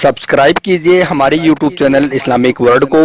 Subscribe कीजिए हमारे YouTube channel Islamic world को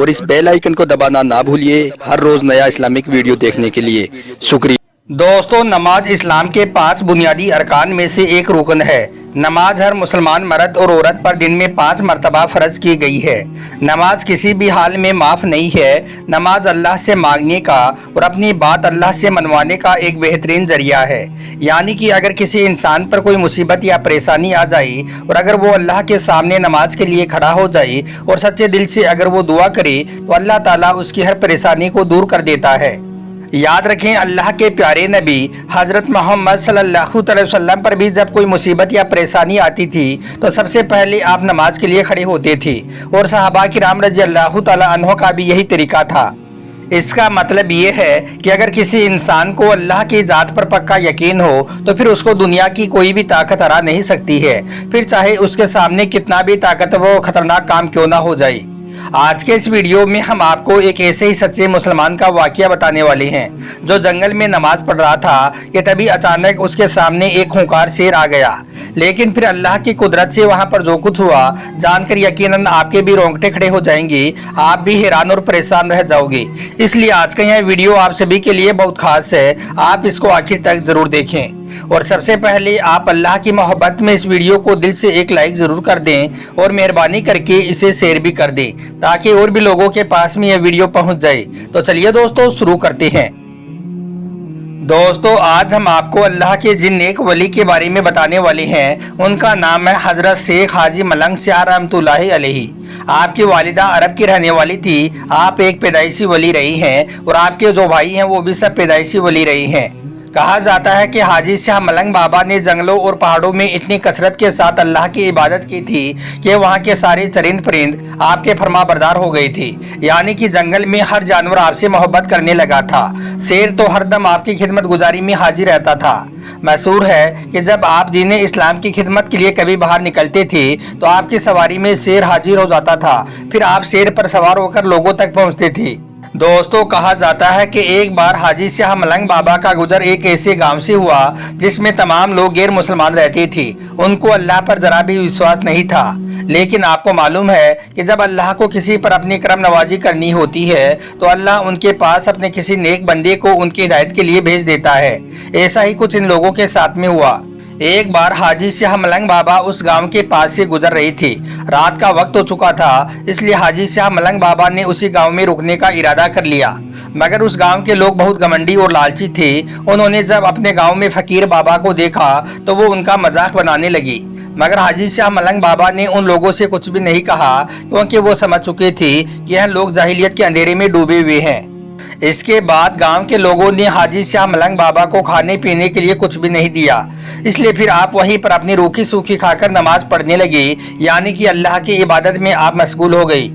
और इस बेल आइकन को दबाना ना भूलिए हर रोज़ नया इस्लामिक वीडियो देखने के लिए। शुक्रिया। दोस्तों, नमाज इस्लाम के 5 बुनियादी अरकान में से एक रुकन है। नमाज हर मुसलमान मर्द और औरत पर दिन में 5 मरतबा फ़र्ज की गई है। नमाज किसी भी हाल में माफ़ नहीं है। नमाज अल्लाह से मांगने का और अपनी बात अल्लाह से मनवाने का एक बेहतरीन ज़रिया है। यानी कि अगर किसी इंसान पर कोई मुसीबत या परेशानी आ जाए और अगर वो अल्लाह के सामने नमाज के लिए खड़ा हो जाए और सच्चे दिल से अगर वो दुआ करे तो अल्लाह ताला उसकी हर परेशानी को दूर कर देता है। याद रखें, अल्लाह के प्यारे नबी हज़रत मोहम्मद सल्लल्लाहु अलैहि वसल्लम पर भी जब कोई मुसीबत या परेशानी आती थी तो सबसे पहले आप नमाज के लिए खड़े होते थे और सहाबा किराम रज़ियल्लाहु ताला अन्हों का भी यही तरीका था। इसका मतलब ये है कि अगर किसी इंसान को अल्लाह की ज़ात पर पक्का यकीन हो तो फिर उसको दुनिया की कोई भी ताकत हरा नहीं सकती है, फिर चाहे उसके सामने कितना भी ताकतवर और ख़तरनाक काम क्यों ना हो जाए। आज के इस वीडियो में हम आपको एक ऐसे ही सच्चे मुसलमान का वाकया बताने वाले हैं जो जंगल में नमाज पढ़ रहा था कि तभी अचानक उसके सामने एक खूंखार शेर आ गया। लेकिन फिर अल्लाह की कुदरत से वहां पर जो कुछ हुआ जानकर यकीनन आपके भी रोंगटे खड़े हो जाएंगे, आप भी हैरान और परेशान रह जाओगे। इसलिए आज का यह वीडियो आप सभी के लिए बहुत खास है, आप इसको आखिर तक जरूर देखें। और सबसे पहले आप अल्लाह की मोहब्बत में इस वीडियो को दिल से एक लाइक ज़रूर कर दें और मेहरबानी करके इसे शेयर भी कर दें ताकि और भी लोगों के पास में यह वीडियो पहुंच जाए। तो चलिए दोस्तों शुरू करते हैं। दोस्तों, आज हम आपको अल्लाह के जिन नेक वली के बारे में बताने वाले हैं। उनका नाम है हज़रत शेख हाजी मलंग शाह रहमतुल्लाहि अलैहि। आपकी वालिदा अरब की रहने वाली थी, आप एक पैदाइशी वली रही हैं और आपके जो भाई हैं वो भी सब पैदाइशी वली रही हैं। कहा जाता है कि हाजी शाह मलंग बाबा ने जंगलों और पहाड़ों में इतनी कसरत के साथ अल्लाह की इबादत की थी कि वहाँ के सारे चरिंद परिंद आपके फरमाबरदार हो गए थे। यानी कि जंगल में हर जानवर आपसे मोहब्बत करने लगा था। शेर तो हरदम आपकी खिदमत गुजारी में हाजिर रहता था। मशहूर है कि जब आप दीन इस्लाम की खिदमत के लिए कभी बाहर निकलते थे तो आपकी सवारी में शेर हाजिर हो जाता था, फिर आप शेर पर सवार होकर लोगों तक पहुँचते थे। दोस्तों, कहा जाता है कि एक बार हाजी शाह मलंग बाबा का गुजर एक ऐसे गांव से हुआ जिसमें तमाम लोग गैर मुसलमान रहते थे। उनको अल्लाह पर जरा भी विश्वास नहीं था। लेकिन आपको मालूम है कि जब अल्लाह को किसी पर अपनी करम नवाजी करनी होती है तो अल्लाह उनके पास अपने किसी नेक बंदे को उनकी हिदायत के लिए भेज देता है। ऐसा ही कुछ इन लोगों के साथ में हुआ। एक बार हाजी शाह मलंग बाबा उस गांव के पास से गुजर रही थी। रात का वक्त हो चुका था, इसलिए हाजी शाह मलंग बाबा ने उसी गांव में रुकने का इरादा कर लिया। मगर उस गांव के लोग बहुत घमंडी और लालची थे। उन्होंने जब अपने गांव में फकीर बाबा को देखा तो वो उनका मजाक बनाने लगी। मगर हाजी शाह मलंग बाबा ने उन लोगों से कुछ भी नहीं कहा क्योंकि वो समझ चुके थे कि यह लोग जाहिलियत के अंधेरे में डूबे हुए हैं। इसके बाद गांव के लोगों ने हाजी शाह मलंग बाबा को खाने पीने के लिए कुछ भी नहीं दिया। इसलिए फिर आप वहीं पर अपनी रूखी सूखी खाकर नमाज पढ़ने लगे, यानी कि अल्लाह की इबादत में आप मशगूल हो गई।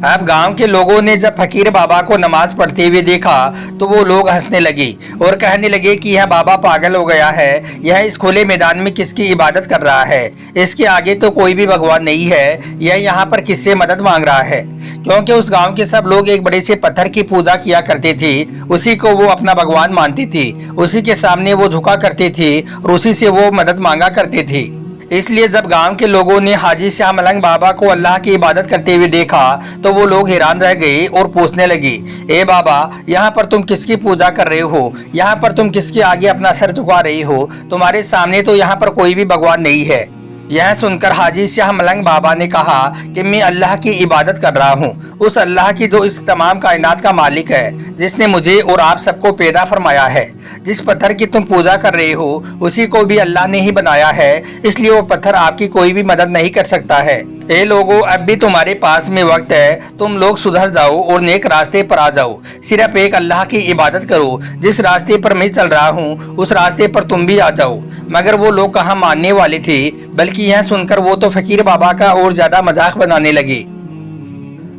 अब गांव के लोगों ने जब फकीर बाबा को नमाज पढ़ते हुए देखा तो वो लोग हंसने लगे और कहने लगे कि यह बाबा पागल हो गया है, यह इस खुले मैदान में किसकी इबादत कर रहा है, इसके आगे तो कोई भी भगवान नहीं है, यह यहाँ पर किससे मदद मांग रहा है। क्योंकि उस गांव के सब लोग एक बड़े से पत्थर की पूजा किया करते थे, उसी को वो अपना भगवान मानते थे, उसी के सामने वो झुका करते थे और उसी से वो मदद मांगा करते थे। इसलिए जब गांव के लोगों ने हाजी शाह मलंग बाबा को अल्लाह की इबादत करते हुए देखा तो वो लोग हैरान रह गए और पूछने लगे, ए बाबा, यहाँ पर तुम किसकी पूजा कर रहे हो, यहाँ पर तुम किसके आगे अपना सर झुका रही हो, तुम्हारे सामने तो यहाँ पर कोई भी भगवान नहीं है। यह सुनकर हाजी शाह मलंग बाबा ने कहा कि मैं अल्लाह की इबादत कर रहा हूँ, उस अल्लाह की जो इस तमाम कायनात का मालिक है, जिसने मुझे और आप सबको पैदा फरमाया है। जिस पत्थर की तुम पूजा कर रहे हो उसी को भी अल्लाह ने ही बनाया है, इसलिए वो पत्थर आपकी कोई भी मदद नहीं कर सकता है। ए लोगों, अब भी तुम्हारे पास में वक्त है, तुम लोग सुधर जाओ और नेक रास्ते पर आ जाओ। सिर्फ एक अल्लाह की इबादत करो, जिस रास्ते पर मैं चल रहा हूँ उस रास्ते पर तुम भी आ जाओ। मगर वो लोग कहाँ मानने वाले थे, बल्कि यह सुनकर वो तो फकीर बाबा का और ज्यादा मजाक बनाने लगे।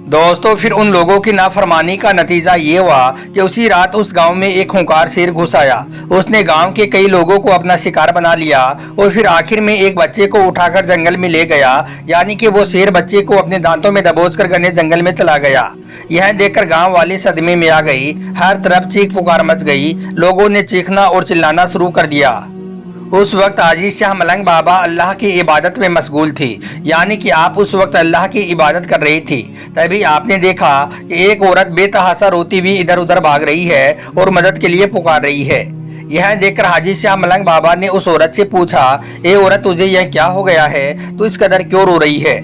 दोस्तों, फिर उन लोगों की नाफरमानी का नतीजा ये हुआ कि उसी रात उस गांव में एक खूंखार शेर घुस आया। उसने गांव के कई लोगों को अपना शिकार बना लिया और फिर आखिर में एक बच्चे को उठाकर जंगल में ले गया। यानी कि वो शेर बच्चे को अपने दांतों में दबोचकर घने जंगल में चला गया। यह देखकर गांव वाले सदमे में आ गई। हर तरफ चीख पुकार मच गई। लोगों ने चीखना और चिल्लाना शुरू कर दिया। उस वक्त हाजी शाह मलंग बाबा अल्लाह की इबादत में मशगूल थी, यानी कि आप उस वक्त अल्लाह की इबादत कर रही थी। तभी आपने देखा कि एक औरत बेतहासा रोती हुई इधर उधर भाग रही है और मदद के लिए पुकार रही है। यह देखकर हाजी शाह मलंग बाबा ने उस औरत से पूछा, ए औरत, तुझे यह क्या हो गया है? तू इस कदर क्यों रो रही है?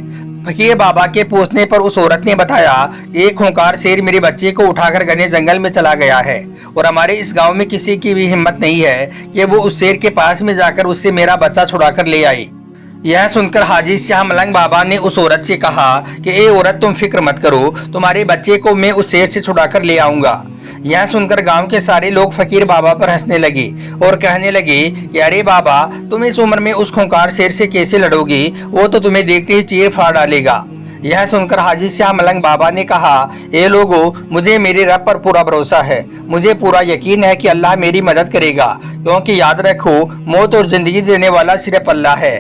फकीर बाबा के पूछने पर उस औरत ने बताया, एक खूंखार शेर मेरे बच्चे को उठाकर घने जंगल में चला गया है और हमारे इस गांव में किसी की भी हिम्मत नहीं है कि वो उस शेर के पास में जाकर उससे मेरा बच्चा छुड़ाकर ले आए। यह सुनकर हाजी शाह मलंग बाबा ने उस औरत से कहा कि ए औरत, तुम फिक्र मत करो, तुम्हारे बच्चे को मैं उस शेर से छुड़ाकर ले आऊंगा। यह सुनकर गांव के सारे लोग फकीर बाबा पर हंसने लगे और कहने लगे कि अरे बाबा, तुम इस उम्र में उस खूंखार शेर से कैसे लड़ोगी? वो तो तुम्हें देखते ही चीर फाड़ डालेगा। यह सुनकर हाजी शाह मलंग बाबा ने कहा, ए लोगों, मुझे मेरे रब पर पूरा भरोसा है, मुझे पूरा यकीन है कि अल्लाह मेरी मदद करेगा, क्योंकि याद रखो, मौत और जिंदगी देने वाला सिर्फ अल्लाह है।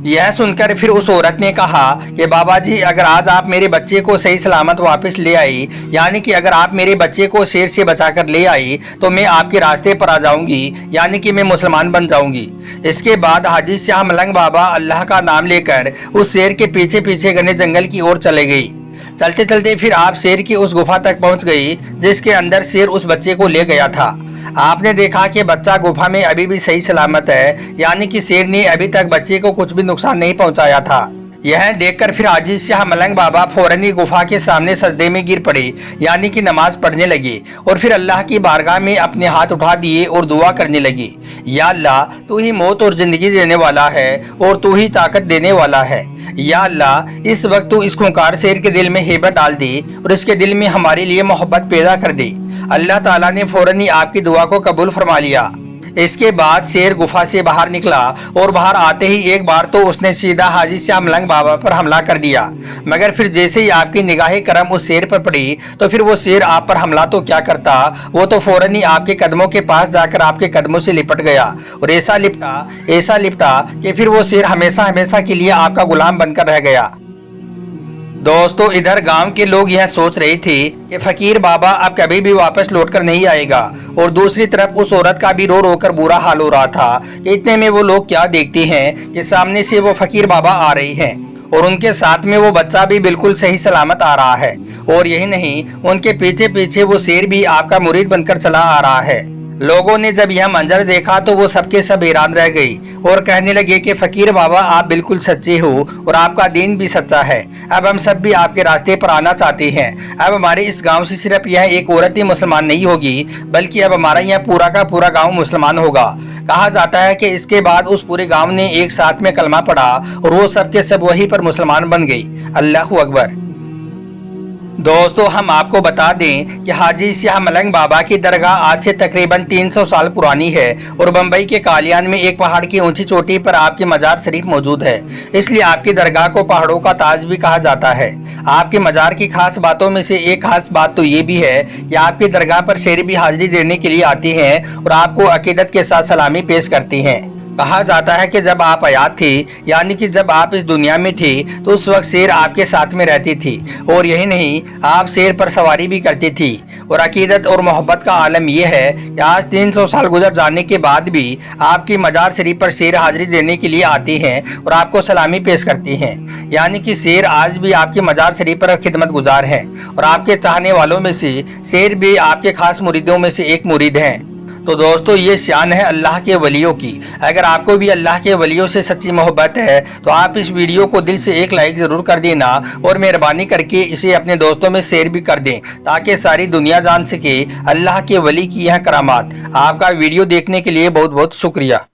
यह सुनकर फिर उस औरत ने कहा कि बाबा जी, अगर आज आप मेरे बच्चे को सही सलामत वापस ले आई, यानी कि अगर आप मेरे बच्चे को शेर से बचाकर ले आई, तो मैं आपके रास्ते पर आ जाऊंगी, यानी कि मैं मुसलमान बन जाऊंगी। इसके बाद हाजी शाह मलंग बाबा अल्लाह का नाम लेकर उस शेर के पीछे पीछे घने जंगल की ओर चले गई। चलते चलते फिर आप शेर की उस गुफा तक पहुंच गई जिसके अंदर शेर उस बच्चे को ले गया था। आपने देखा कि बच्चा गुफा में अभी भी सही सलामत है, यानी कि शेर ने अभी तक बच्चे को कुछ भी नुकसान नहीं पहुंचाया था। यह देखकर फिर हाजी शाह मलंग बाबा फौरन ही गुफा के सामने सजदे में गिर पड़े, यानी कि नमाज पढ़ने लगे और फिर अल्लाह की बारगाह में अपने हाथ उठा दिए और दुआ करने लगे, या अल्लाह, तू ही मौत और जिंदगी देने वाला है और तू ही ताकत देने वाला है। या अल्लाह, इस वक्त तू इस खूंखार शेर के दिल में हेबत डाल दे और इसके दिल में हमारे लिए मोहब्बत पैदा कर दे। अल्लाह ताला ने फौरन ही आपकी दुआ को कबूल फरमा लिया। इसके बाद शेर गुफा से बाहर निकला और बाहर आते ही एक बार तो उसने सीधा हाजी शाह मलंग बाबा पर हमला कर दिया, मगर फिर जैसे ही आपकी निगाह करम उस शेर पर पड़ी तो फिर वो शेर आप पर हमला तो क्या करता, वो तो फौरन ही आपके कदमों के पास जाकर आपके कदमों से लिपट गया और ऐसा लिपटा कि फिर वो शेर हमेशा हमेशा के लिए आपका गुलाम बनकर रह गया। दोस्तों, इधर गांव के लोग यह सोच रहे थे कि फकीर बाबा अब कभी भी वापस लौटकर नहीं आएगा, और दूसरी तरफ उस औरत का भी रो रो कर बुरा हाल हो रहा था कि इतने में वो लोग क्या देखते हैं कि सामने से वो फकीर बाबा आ रहे हैं और उनके साथ में वो बच्चा भी बिल्कुल सही सलामत आ रहा है। और यही नहीं, उनके पीछे पीछे वो शेर भी आपका मुरीद बनकर चला आ रहा है। लोगों ने जब यह मंजर देखा तो वो सबके सब हैरान रह गई और कहने लगे कि फकीर बाबा, आप बिल्कुल सच्चे हो और आपका दीन भी सच्चा है। अब हम सब भी आपके रास्ते पर आना चाहते हैं। अब हमारे इस गांव से सिर्फ यह एक औरत ही मुसलमान नहीं होगी, बल्कि अब हमारा यह पूरा का पूरा गांव मुसलमान होगा। कहा जाता है कि इसके बाद उस पूरे गांव ने एक साथ में कलमा पढ़ा और वो सब के सब वहीं पर मुसलमान बन गई। अल्लाहु अकबर। दोस्तों, हम आपको बता दें कि हाजी शाह मलंग बाबा की दरगाह आज से तकरीबन 300 साल पुरानी है और बम्बई के कालियान में एक पहाड़ की ऊंची चोटी पर आपकी मजार शरीफ मौजूद है, इसलिए आपकी दरगाह को पहाड़ों का ताज भी कहा जाता है। आपके मजार की खास बातों में से एक खास बात तो ये भी है कि आपकी दरगाह पर शेर भी हाजिरी देने के लिए आती हैं और आपको अकीदत के साथ सलामी पेश करती हैं। कहा जाता है कि जब आप हयात थी, यानी कि जब आप इस दुनिया में थी, तो उस वक्त शेर आपके साथ में रहती थी और यही नहीं, आप शेर पर सवारी भी करती थी। और अकीदत और मोहब्बत का आलम यह है कि आज 300 साल गुजर जाने के बाद भी आपकी मजार शरीफ पर शेर हाजिरी देने के लिए आती हैं और आपको सलामी पेश करती हैं, यानी कि शेर आज भी आपकी मजार शरीफ पर खिदमत गुजार हैं और आपके चाहने वालों में से शेर भी आपके खास मुरीदों में से एक मुरीद हैं। तो दोस्तों, ये शान है अल्लाह के वलियों की। अगर आपको भी अल्लाह के वलियों से सच्ची मोहब्बत है तो आप इस वीडियो को दिल से एक लाइक ज़रूर कर देना और मेहरबानी करके इसे अपने दोस्तों में शेयर भी कर दें ताकि सारी दुनिया जान सके अल्लाह के वली की यह करामात। आपका वीडियो देखने के लिए बहुत बहुत शुक्रिया।